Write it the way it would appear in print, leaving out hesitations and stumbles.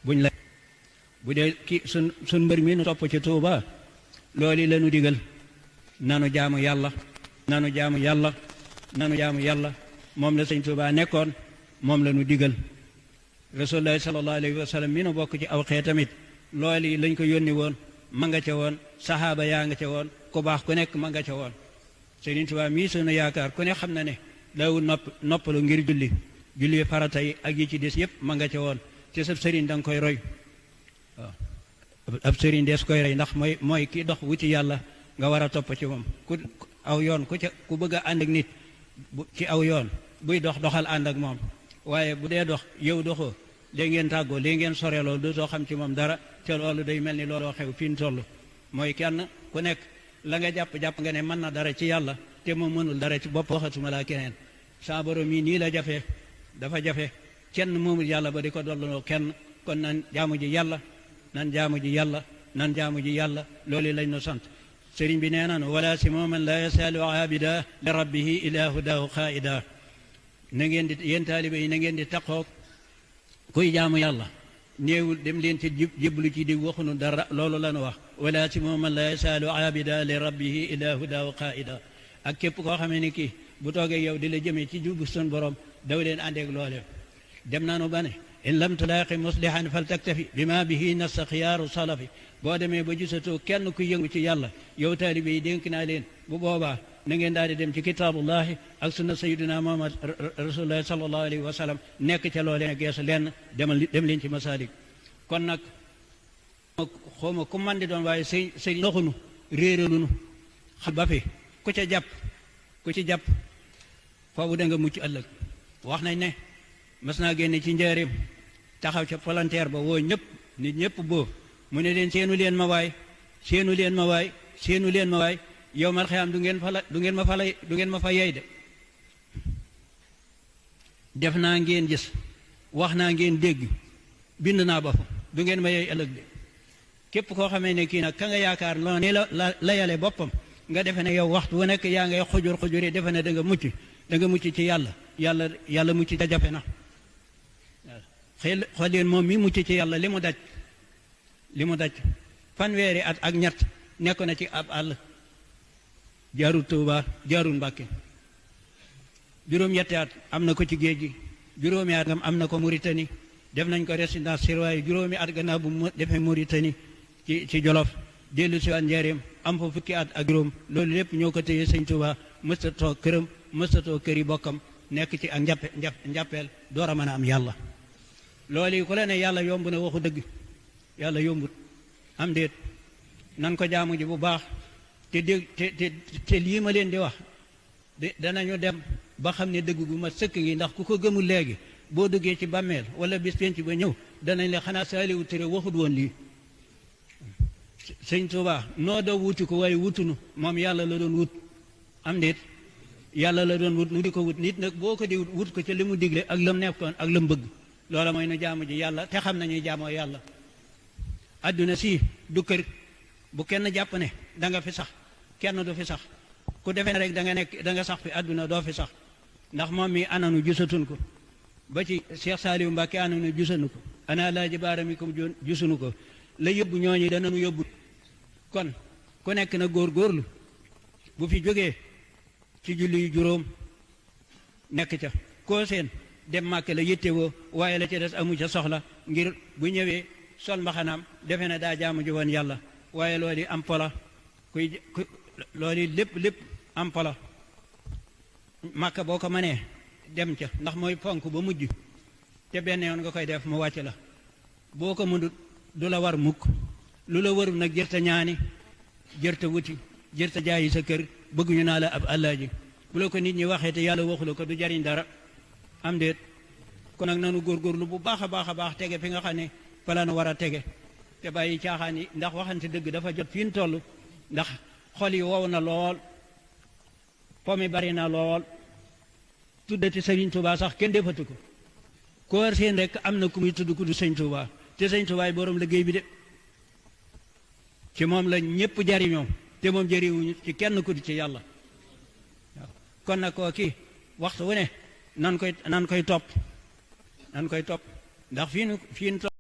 buñ la bu dee ki sun mbër mi nu topp ci Tuuba loolu la nu digal nanu jaamu yàlla nanu jaamu yàlla nanu jaamu yàlla moom la sëñ Tuuba nekkoon moom la nu digal Rasulullah sallallahu alayhi wa sallam mi nu bokk ci aw xeet tamit loolu yi lañ ko yónni woon ma nga ca woon saxaaba yaa nga ca woon ku baax ku nekk ma nga ca woon Sëriñ Tuuba mii sunu yaakaar ku ne xam na ne daawul noppalu ngir julli farata yi ak yi ci des yëpp ma nga ca woon te sab sëriñ da nga koy roy waaw ab sëriñ dees koy roy ndax mooy ki dox wuti yàlla nga war a topp ci moom ku aw yoon ku bëgg a ànd ak nit ci aw yoon buy doxal ànd ak moom waaye bu dee dox yow doxoo léegi ngeen tàggoo léegi ngeen sore loolu dootoo xam ci moom dara te loolu day mel ni looloo xew fi ñu toll mooy kenn ku nekk la nga jàpp nga ne mën na dara ci yàlla te moom mënul dara ci bopp waxatuma laa keneen saa borom yi nii la jafe dafa jafe kenn moomul yàlla ba di ko dolloo kenn kon nan jaamu ji yàlla nan jaamu ji yàlla nan jaamu ji yàlla loolu lañ nu sant sëriñ bi nee naan wala si mooman la yasalu abida li rabbihi ila hudahu xaida na ngeen di yéen taalibe yi na ngeen di taqoog kuy jaamu yàlla néewul dem leen ci jéblu ci di waxunu dara loolu la nu wax wala si mooman la yasalu abida li rabbihi ila hudahu xaida ak képp koo xamee ni kii bu toogee yow di la jëmee ci jubu sun borom daw leen àndeeg loole dem naanu ba ne in lam tulaaqi muslihan fal taktafi bi ma bihi nassa xiyaaru salafi boo demee ba gisatoo kenn ku yëngu ci yàlla yow taalibe yi dénk naa leen bu boobaa na ngeen daal di dem ci kitaabullahi ak sunna sayyidina Muhammad rasulullah sallallahu alayhi wa sallam nekk ca loolee geesu lenn dem leen ci masaalik kon nag xawma ku man di doon waaye sëñ noxunu réeralunu xam ba fi ku ci jàpp foofu da nga mucc ëllëg wax nañ ne mas naa génne ci njaareem taxaw ca volontaire ba woo ñëpp nit ñëpp boo mu ne leen seenu leen ma waay seenu leen ma waay seenu leen ma waay yow mal xiyaam du ngeen ma fa yey de def naa ngeen gis wax naa ngeen dégg bind naa ba fa du ngeen ma yey ëllëg de képp koo xamee ne kii nag ka nga yaakaar noonu ni la yale boppam nga defe ne yow waxtu wu nekk yaa ngay xujur defe ne da nga mucc ci yàlla mucc da jafe na xool leen moom mi mucc ci yàlla li mu daj fanweeri at ak ñett nekk na ci ab àll jaarul Tuuba jaarul Mbàkke juróom-ñetti at am na ko ci géej gi juróomi at am na ko Mauritanie def nañ ko résidence surveillée juróomi at gannaaw bu mu defee Mauritanie ci Jolof dellu si waat njaareem am fa fukki at ak juróom loolu lépp ñoo ko téye sëñ Tuuba mësta toog këram mësta toog kër yi bokkam nekk ci ak njàppeel door a mën a am yàlla loolu yi ku la ne yàlla yomb na waxu dëgg yàlla yombut am déet nan ko jaamu ji bu baax te lii ma leen di wax danañu dem ba xam ne dëgg gu ma sëkk ngi ndax ku ko gëmul léegi boo duggee ci bàmmeel wala bis penc ba ñëw danañ la xanaa Saaliwu Ture waxut woon lii sëñ Tuuba noo doo wuti ko waaye wutunu moom yàlla la doon wut am déet yàlla la doon wut nu di ko wut nit nag boo ko di wut ko ca li mu digle ak lam nekkoon ak lam bëgg loola mooy nu jaamu ji yàlla te xam nañuy jaamoo yàlla adduna si du kër bu kenn jàpp ne da nga fi sax kenn du fi sax ku defee ne rek da nga sax fi adduna doo fi sax ndax moom mi ananu gisatun ko ba ci Cheikh Saliou Mbacke ananu gisanu ko ana laaji baaramikum gisunu ko la yóbbu ñooñu dananu yóbbu kon ku nekk na góorgóorlu bu fi jógee ci julli yu juróom nekk ca koo seen dem Màkka la yittewoo waaye la ca des amu ca soxla ngir bu ñëwee sol mbaxanaam defe ne daa jaamu ji woon yàlla waaye loolu am pola loolu lépp am pola Màkka boo ko mënee dem ca ndax mooy fonk ba mujj te benn yoon nga koy def mu wàcc la boo ko mënut du la war mukk lu la warul nag jërta ñaani jërta wuti jërta jaayi sa kër bëgguñu naa la ab àllaaji bu la ko nit ñi waxee te yàlla waxu la ko du jariñ dara am déet kon nag nanu góorgóorlu bu baax a baax tege fi nga xam ne fa la nu war a tege te bàyyi caaxaan yi ndax waxante dëgg dafa jot fi ñu toll ndax xol yi wow na lool po mi bari na lool tuddati Sëriñ Tuubaa sax kenn defatu ko koor seen rek am na ku muy tudd ku du Sëñ Tuubaa te Sëñ Tuubaa borom liggéey bi de ci moom la ñëpp jariñoo te moom jëriwuñu ci kenn ku di ci yàlla waaw kon nag koo kii waxtu wu ne nan koy topp ndax fii nu